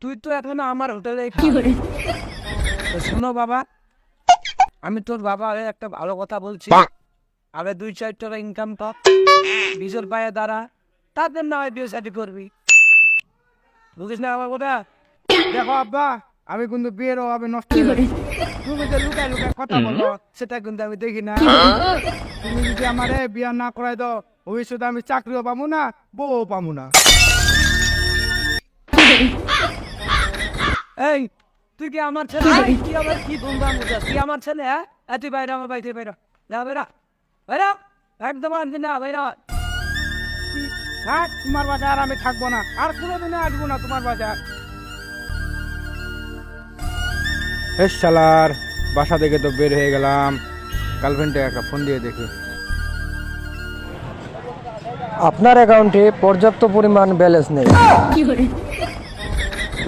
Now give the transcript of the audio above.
তুই তো এখন আমার হোটেলে শোনো বাবা, আমি তোর বাবা একটা ভালো কথা বলছি। আগে 2-4 টাকা ইনকাম পাক, নিজের পায়ে দাঁড়া, তাদের না হয় বিয়ে শাদী করবি। বুঝিস না আমার কথা? দেখো আব্বা, আমি কিন্তু বিয়ের অভাবে নষ্ট হয়ে যাচ্ছি। তুমি যে লুকায় লুকায় কথা বলো সেটা কিন্তু আমি দেখি না। তুমি যদি আমারে বিয়া না করাই দাও, ভবিষ্যতে আমি চাকরিও পাবো না, বউও পাবো না। এই তুই কি আমার ছেলে? কি আবার কি বলবাম বুঝা? তুই আমার ছেলে? হ্যাঁ, তুই বাইরে, আমার বাড়িতে বাইরে যা, বাইরা বাইরা, একদম আসবি না, বাইরা। হ্যাঁ, তোমার বাসায় আর আমি থাকবো না, আর কোনোদিনে আসবো না তোমার বাসায়। হে শালার, বাসা থেকে তো বের হয়ে গেলাম, গার্লফ্রেন্ডে একটা ফোন দিয়ে দেখি। আপনার অ্যাকাউন্টে পর্যাপ্ত পরিমাণ ব্যালেন্স নেই।